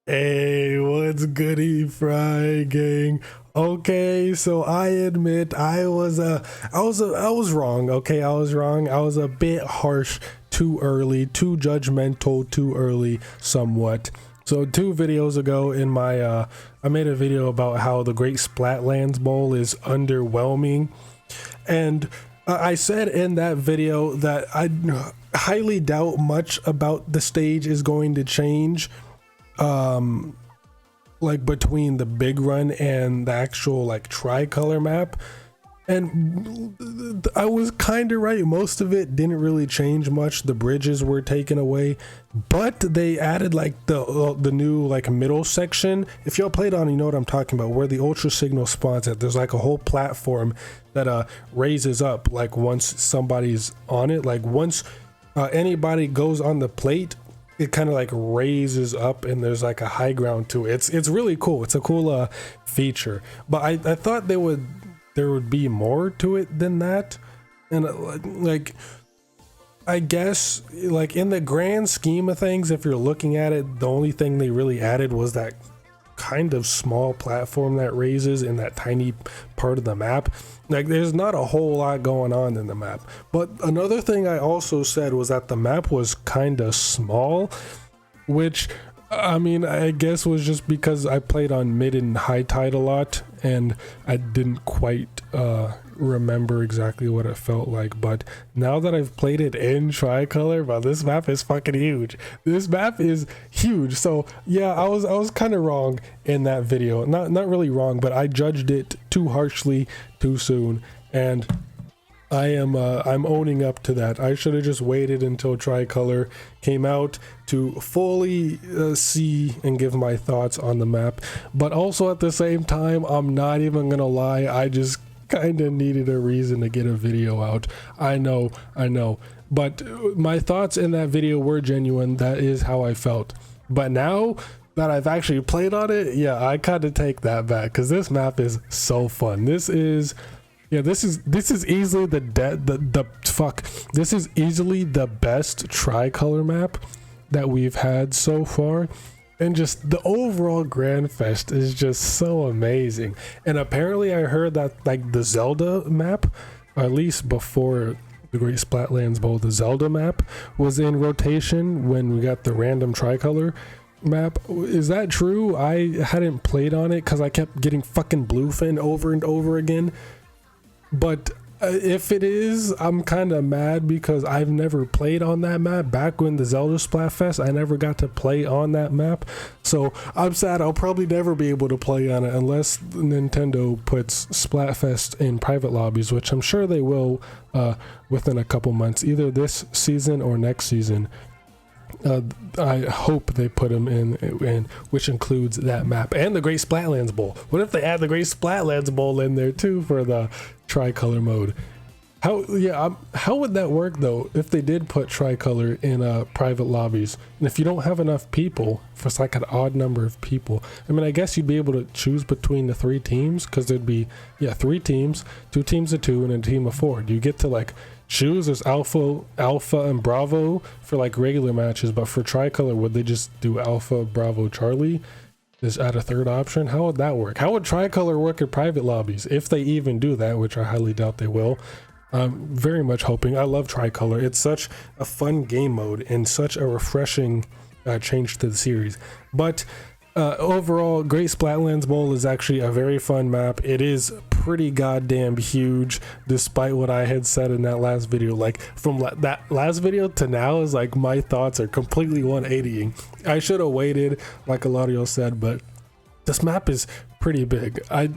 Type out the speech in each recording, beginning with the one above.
Hey, what's goody, Fry gang? Okay, so I admit I was wrong. Okay, I was wrong. I was a bit harsh, too early, too judgmental, too early, somewhat. So 2 videos ago, I made a video about how the Great Splatlands Bowl is underwhelming, and I said in that video that I highly doubt much about the stage is going to change, like between the big run and the actual like tricolor map. And I was kind of right. Most of it didn't really change much. The bridges were taken away, but they added like the new like middle section. If y'all played on, you know what I'm talking about, where the ultra signal spawns at. There's like a whole platform that raises up like once somebody's on it. Like once anybody goes on the plate, it kind of like raises up and there's like a high ground to it. It's really cool. It's a cool feature. But I thought there would be more to it than that. And like I guess like in the grand scheme of things, if you're looking at it, the only thing they really added was that kind of small platform that raises in that tiny part of the map. Like there's not a whole lot going on in the map. But another thing I also said was that the map was kind of small, which I mean, I guess was just because I played on mid and high tide a lot and I didn't quite remember exactly what it felt like. But now that I've played it in tricolor, but this map is fucking huge. This map is huge. So yeah, I was kind of wrong in that video. Not really wrong, but I judged it too harshly too soon, and I'm owning up to that. I should have just waited until Tricolor came out to fully see and give my thoughts on the map. But also at the same time, I'm not even gonna lie, I just kind of needed a reason to get a video out. I know, but my thoughts in that video were genuine. That is how I felt. But now that I've actually played on it, yeah, I kind of take that back, because this map is so fun. This is easily this is easily the best tricolor map that we've had so far, and just the overall Grand Fest is just so amazing. And apparently I heard that like the Zelda map, or at least before the Great Splatlands Bowl, the Zelda map was in rotation when we got the random tricolor map. Is that true? I hadn't played on it because I kept getting fucking bluefin over and over again. But if it is, I'm kind of mad because I've never played on that map. Back when the Zelda Splatfest, I never got to play on that map. So I'm sad I'll probably never be able to play on it unless Nintendo puts Splatfest in private lobbies, which I'm sure they will within a couple months, either this season or next season. I hope they put them in, which includes that map and the Great Splatlands Bowl. What if they add the Great Splatlands Bowl in there too for the tricolor mode? How would that work though if they did put tricolor in private lobbies? And if you don't have enough people, if it's like an odd number of people, I mean, I guess you'd be able to choose between the 3 teams, because there'd be 3 teams, 2 teams of 2 and a team of 4. Do you get to like choose? There's alpha and bravo for like regular matches, but for tricolor would they just do alpha, bravo, charlie? Is add a 3rd option? How would that work? How would tricolor work in private lobbies, if they even do that, which I highly doubt they will? I'm very much hoping. I love tricolor. It's such a fun game mode and such a refreshing change to the series. But overall, Great Splatlands Bowl is actually a very fun map. It is pretty goddamn huge, despite what I had said in that last video. Like from that last video to now is like my thoughts are completely 180ing. I should have waited, like a lot of y'all said, but this map is pretty big. I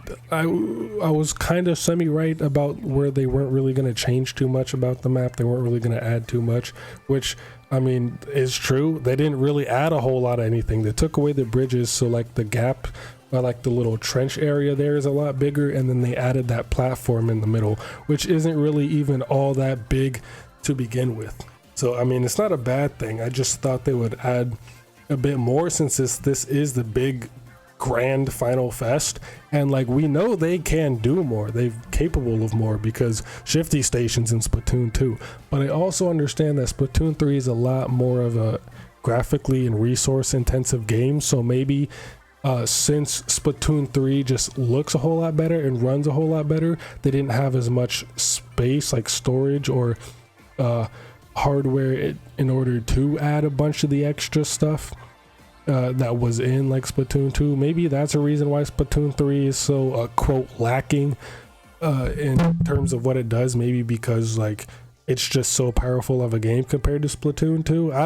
was kind of semi-right about where they weren't really going to change too much about the map. They weren't really going to add too much, which I mean is true. They didn't really add a whole lot of anything. They took away the bridges, so like the gap, like the little trench area there is a lot bigger, and then they added that platform in the middle, which isn't really even all that big to begin with. So I mean, it's not a bad thing. I just thought they would add a bit more, since this is the big grand final fest, and like we know they can do more, they're capable of more because shifty stations in Splatoon 2. But I also understand that Splatoon 3 is a lot more of a graphically and resource intensive game. So maybe since Splatoon 3 just looks a whole lot better and runs a whole lot better, they didn't have as much space, like storage or hardware, in order to add a bunch of the extra stuff that was in like Splatoon 2. Maybe that's a reason why Splatoon 3 is so quote lacking in terms of what it does. Maybe because like it's just so powerful of a game compared to Splatoon 2. I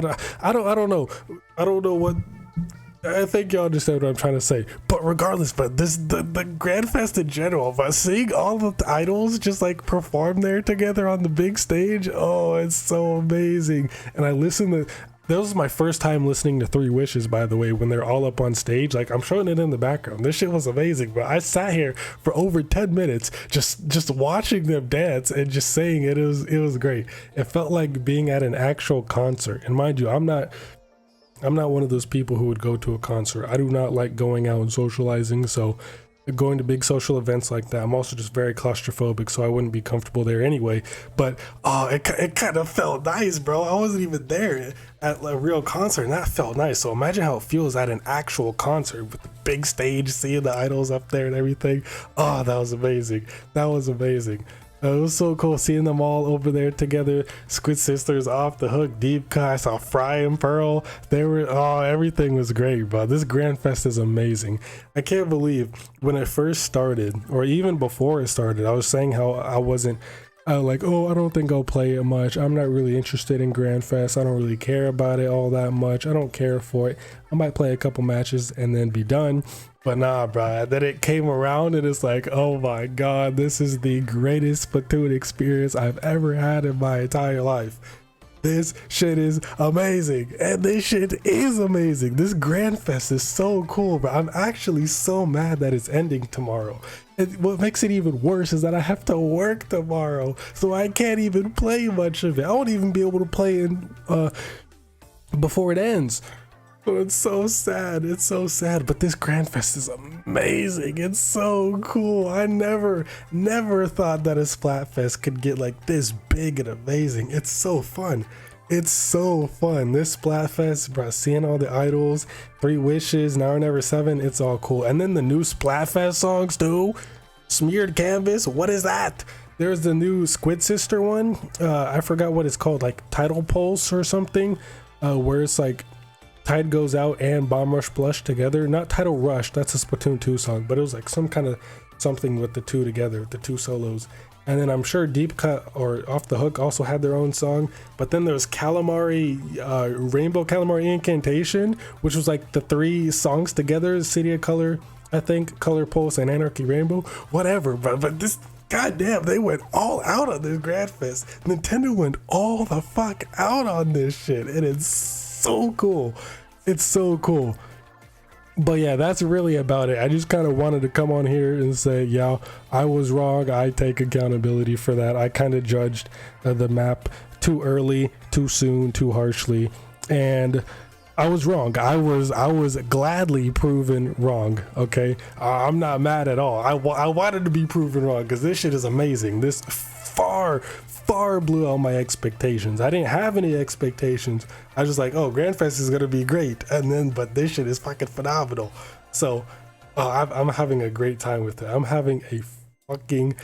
don't know what. I think y'all understand what I'm trying to say. But regardless, but the Grand Fest in general, but seeing all the idols just like perform there together on the big stage, oh, it's so amazing. And I listened to, that was my first time listening to Three Wishes, by the way, when they're all up on stage. Like, I'm showing it in the background. This shit was amazing, but I sat here for over 10 minutes just watching them dance and just saying it. It was great. It felt like being at an actual concert. And mind you, I'm not one of those people who would go to a concert. I do not like going out and socializing, so going to big social events like that, I'm also just very claustrophobic, so I wouldn't be comfortable there anyway. But it kind of felt nice, bro. I wasn't even there at a real concert, and that felt nice. So imagine how it feels at an actual concert with the big stage, seeing the idols up there and everything. Oh, that was amazing. That was amazing. It was so cool seeing them all over there together. Squid Sisters, Off the Hook, Deep Cut. I saw Frye and Pearl. They were, everything was great, bro. This Grand Fest is amazing. I can't believe when it first started, or even before it started, I was saying how I wasn't like, oh, I don't think I'll play it much. I'm not really interested in Grand Fest. I don't really care about it all that much. I don't care for it. I might play a couple matches and then be done. But nah, bro, then it came around and it's like, oh my god, this is the greatest Splatoon experience I've ever had in my entire life. This shit is amazing, and this shit is amazing. This Grand Fest is so cool, but I'm actually so mad that it's ending tomorrow. And what makes it even worse is that I have to work tomorrow, so I can't even play much of it. I won't even be able to play in before it ends. It's so sad. It's so sad. But this Grand Fest is amazing. It's so cool. I never thought that a Splatfest could get like this big and amazing. It's so fun. It's so fun. This Splatfest, bro, seeing all the idols, Three Wishes, Now or Never 7, it's all cool. And then the new Splatfest songs too. Smeared Canvas, what is that? There's the new Squid Sister one. I forgot what it's called, like Tidal Pulse or something, where it's like Tide Goes Out and Bomb Rush Blush together. Not Tidal Rush, that's a Splatoon 2 song, but it was like some kind of something with the two together, the two solos. And then I'm sure Deep Cut or Off the Hook also had their own song. But then there's Calamari, Rainbow Calamari Incantation, which was like the three songs together, City of Color, I think, Color Pulse and Anarchy Rainbow, whatever. But this, goddamn, they went all out on this Grand Fest. Nintendo went all the fuck out on this shit, and it's so cool. It's so cool. But yeah, that's really about it. I just kind of wanted to come on here and say, yeah, I was wrong. I take accountability for that. I kind of judged the map too early, too soon, too harshly, and I was wrong. I was gladly proven wrong. Okay, I'm not mad at all. I wanted to be proven wrong because this shit is amazing. This far blew out my expectations. I didn't have any expectations. I was just like, oh, Grand Fest is gonna be great, and then but this shit is fucking phenomenal. So I'm having a great time with it. I'm having a fucking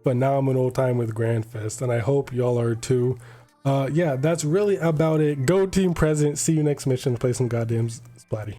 phenomenal time with Grand Fest, and I hope y'all are too. Yeah, that's really about it. Go Team Present. See you next mission. Play some goddamn Splatty.